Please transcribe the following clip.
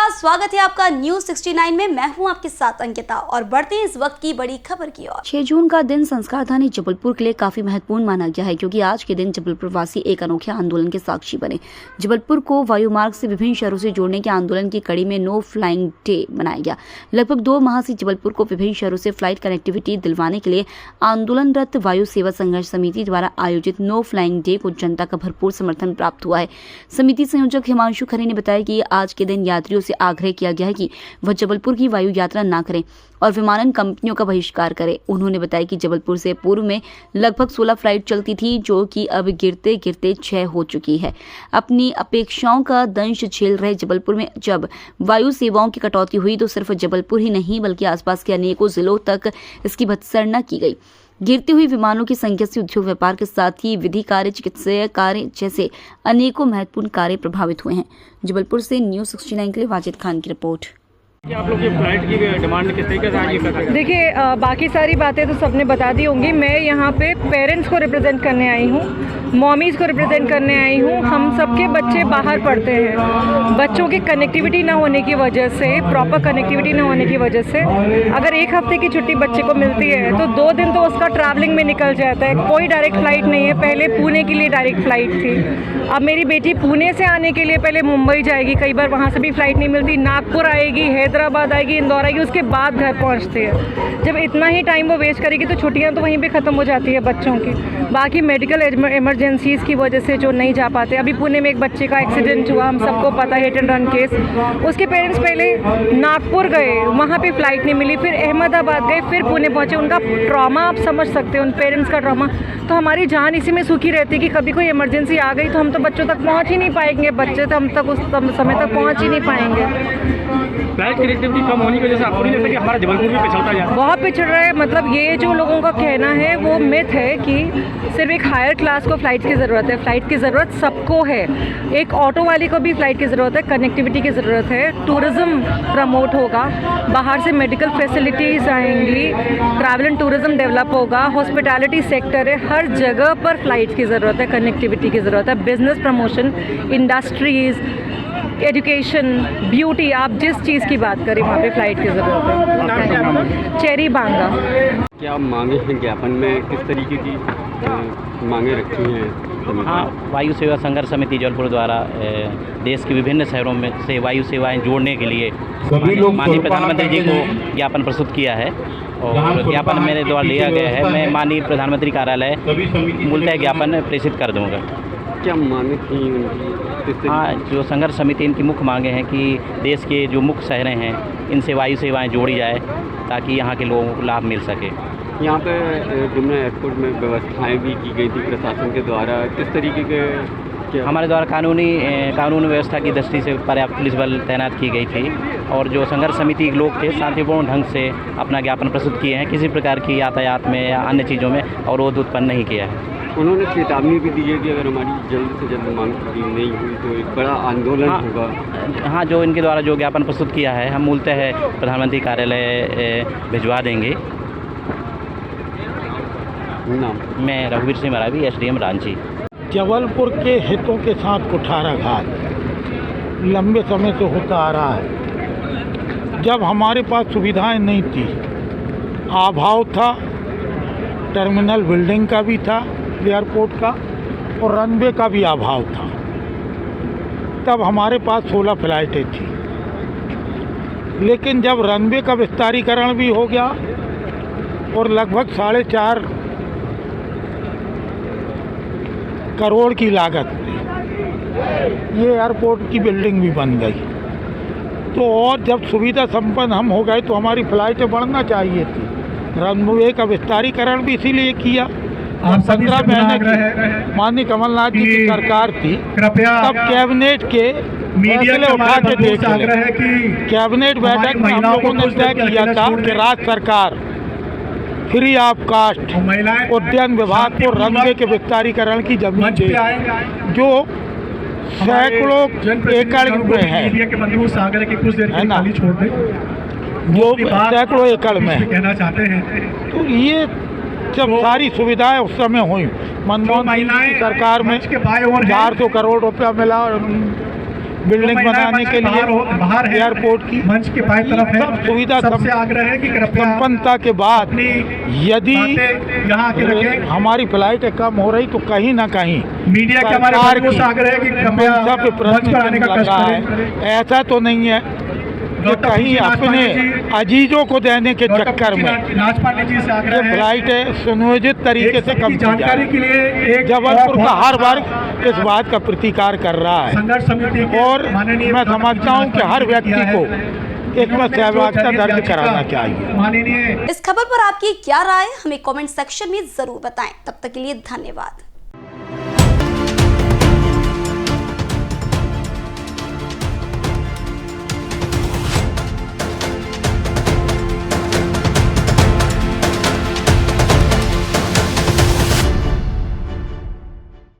नमस्कार, स्वागत है आपका न्यूज 69 में। मैं हूं आपके साथ अंकिता और बढ़ते हैं इस वक्त की बड़ी खबर की ओर। 6 जून का दिन संस्कारधानी जबलपुर के लिए काफी महत्वपूर्ण माना गया है, क्योंकि आज के दिन जबलपुर वासी एक अनोखे आंदोलन के साक्षी बने। जबलपुर को वायु मार्ग से विभिन्न शहरों से जोड़ने के आंदोलन की कड़ी में नो फ्लाइंग डे मनाया गया। लगभग 2 माह से जबलपुर को विभिन्न शहरों से फ्लाइट कनेक्टिविटी दिलवाने के लिए आंदोलनरत वायु सेवा संघर्ष समिति द्वारा आयोजित नो फ्लाइंग डे को जनता का भरपूर समर्थन प्राप्त हुआ है। समिति संयोजक हिमांशु खरे ने बताया कि आज के दिन यात्रियों से आग्रह किया गया है कि वह जबलपुर की वायु यात्रा न करें और विमानन कंपनियों का बहिष्कार करें। उन्होंने बताया कि जबलपुर से पूर्व में लगभग 16 फ्लाइट चलती थी, जो कि अब गिरते गिरते 6 हो चुकी है। अपनी अपेक्षाओं का दंश झेल रहे जबलपुर में जब वायु सेवाओं की कटौती हुई तो सिर्फ जबलपुर ही नहीं बल्कि आसपास के अनेकों जिलों तक इसकी भत्सना की गई। गिरती हुई विमानों की संख्या से उद्योग व्यापार के साथ ही विधि कार्य, चिकित्सीय कार्य जैसे अनेकों महत्वपूर्ण कार्य प्रभावित हुए हैं। जबलपुर से न्यूज 69 के लिए वाजिद खान की रिपोर्ट। आप लोग ये फ्लाइट की डिमांड किस तरीके से आगे कर रहे हैं? देखिए, बाकी सारी बातें तो सबने बता दी होंगी। मैं यहाँ पे पेरेंट्स को रिप्रेजेंट करने आई हूँ, मॉमीज़ को रिप्रेजेंट करने आई हूँ। हम सबके बच्चे बाहर पढ़ते हैं। बच्चों की कनेक्टिविटी ना होने की वजह से, प्रॉपर कनेक्टिविटी ना होने की वजह से अगर 1 हफ्ते की छुट्टी बच्चे को मिलती है तो 2 दिन तो उसका ट्रैवलिंग में निकल जाता है। कोई डायरेक्ट फ़्लाइट नहीं है। पहले पुणे के लिए डायरेक्ट फ़्लाइट थी। अब मेरी बेटी पुणे से आने के लिए पहले मुंबई जाएगी, कई बार वहाँ से भी फ़्लाइट नहीं मिलती। नागपुर आएगी, हैदराबाद आएगी, इंदौर आएगी, उसके बाद घर पहुंचती है। जब इतना ही टाइम वो वेस्ट करेगी तो छुट्टियां तो वहीं पे ख़त्म हो जाती है बच्चों की। बाकी मेडिकल इमरजेंसीज़ की वजह से जो नहीं जा पाते। अभी पुणे में एक बच्चे का एक्सीडेंट हुआ, हम सबको पता है, हिट एंड रन केस। उसके पेरेंट्स पहले नागपुर गए, वहाँ पर फ़्लाइट नहीं मिली, फिर अहमदाबाद गए, फिर पुणे पहुँचे। उनका ट्रॉमा आप समझ सकते हो, उन पेरेंट्स का ट्रॉमा। तो हमारी जान इसी में सूखी रहती है कि कभी कोई इमरजेंसी आ गई तो हम तो बच्चों तक पहुँच ही नहीं पाएंगे। बच्चे तो हम तक उस समय तक पहुँच ही नहीं पाएंगे। फ्लाइट कनेक्टिविटी कम होने की वजह से आपको नहीं लगता कि हमारा जबलपुर भी पिछड़ता जा रहा है? बहुत पिछड़ रहा है। मतलब ये जो लोगों का कहना है वो मिथ है कि सिर्फ एक हायर क्लास को फ़्लाइट की ज़रूरत है। फ़्लाइट की ज़रूरत सबको है। एक ऑटो वाले को भी फ़्लाइट की ज़रूरत है, कनेक्टिविटी की ज़रूरत है। टूरिज़्म प्रमोट होगा, बाहर से मेडिकल फैसिलिटीज़ आएंगी, ट्रैवल एंड टूरिज़्म डेवलप होगा, हॉस्पिटैलिटी सेक्टर है, हर जगह पर फ़्लाइट की ज़रूरत है, कनेक्टिविटी की ज़रूरत है। Business promotion, industries, education, beauty, आप जिस चीज़ की बात करें वहाँ पे फ़्लाइट की ज़रूरत है। चेरी बांगा। क्या मांगे हैं ज्ञापन में, किस तरीके की मांगे रखी हैं? हाँ, वायु सेवा संघर्ष समिति जबलपुर द्वारा देश के विभिन्न शहरों में से वायु सेवाएं जोड़ने के लिए माननीय प्रधानमंत्री जी को ज्ञापन प्रस्तुत किया है और ज्ञापन मेरे द्वारा लिया गया है। मैं माननीय प्रधानमंत्री कार्यालय मूलतः ज्ञापन प्रेषित कर दूँगा। क्या मांगे थी उनकी? हाँ, जो संघर्ष समिति इनकी मुख्य मांगे हैं कि देश के जो मुख्य शहरें हैं इनसे वायु सेवाएं जोड़ी जाए ताकि यहाँ के लोगों को लाभ मिल सके। यहाँ पे डुमना एयरपोर्ट में व्यवस्थाएं भी की गई थी प्रशासन के द्वारा, किस तरीके के? हमारे द्वारा कानून व्यवस्था की दृष्टि से पर्याप्त पुलिस बल तैनात की गई थी और जो संघर्ष समिति के लोग थे शांतिपूर्ण ढंग से अपना ज्ञापन प्रस्तुत किए हैं। किसी प्रकार की यातायात में या अन्य चीज़ों में अवरोध उत्पन्न नहीं किया है। उन्होंने चेतावनी भी दी है कि अगर हमारी जल्द से जल्द मांग पूरी नहीं हुई तो एक बड़ा आंदोलन होगा। हाँ, जो इनके द्वारा जो ज्ञापन प्रस्तुत किया है हम मूलतः प्रधानमंत्री कार्यालय भिजवा देंगे। नाम? मैं रघुवीर सिंह मरावी, SDM रांची। जबलपुर के हितों के साथ कुठाराघात लंबे समय से होता आ रहा है। जब हमारे पास सुविधाएं नहीं थी, अभाव था, टर्मिनल बिल्डिंग का भी था, एयरपोर्ट का, और रनवे का भी अभाव था, तब हमारे पास 16 फ्लाइटें थी। लेकिन जब रनवे का विस्तारीकरण भी हो गया और लगभग 4.5 करोड़ की लागत में ये एयरपोर्ट की बिल्डिंग भी बन गई, तो और जब सुविधा संपन्न हम हो गए तो हमारी फ्लाइटें बढ़ना चाहिए थी। रनवे का विस्तारीकरण भी इसीलिए किया। 15 महीने की माननीय कमलनाथ जी की सरकार थी, तब कैबिनेट के फैसले उठा के देख लें। कैबिनेट बैठक में हम लोगों ने तय किया था कि राज्य सरकार फ्री ऑफ कास्ट उद्यान विभाग को रनवे के विस्तारीकरण की जमीन दे, जो सैकड़ों एकड़ में है ना, जो सैकड़ों एकड़ में कहना चाहते हैं। तो ये जब सारी सुविधाएं उस समय हुई, मनमोहन सिंह की सरकार में 400 करोड़ रुपया मिला बिल्डिंग बनाने के लिए बाहर है, एयरपोर्ट की मंच के बाएं तरफ है। सब सुविधा सबसे आग्रह है कि कृपया संपन्नता के बाद यदि यहाँ आके रखें। हमारी फ्लाइटें कम हो रही तो कहीं ना कहीं मीडिया के हमारे सरकार बंधुओं से आग्रह है कि कृपया मंशा पे मंच प्रश्न पर आने का चिन्ह कष्ट लगा करें। है। ऐसा तो नहीं है कि कहीं अपने अजीजों को देने के चक्कर में नाच पांडे जी से ये आग्रह है फ्लाइटें सुनियोजित तरीके से कम की जानकारी जाए। के लिए एक जबलपुर का हर वर्ग इस बात का प्रतिकार कर रहा है संघर्ष समिति के और माननीय मैं समझता हूँ कि हर व्यक्ति को इसमें सहभागिता दर्ज कराना चाहिए। माननीय इस खबर पर आपकी क्या राय है हमें कमेंट सेक्शन में जरूर बताएं। तब तक के लिए धन्यवाद।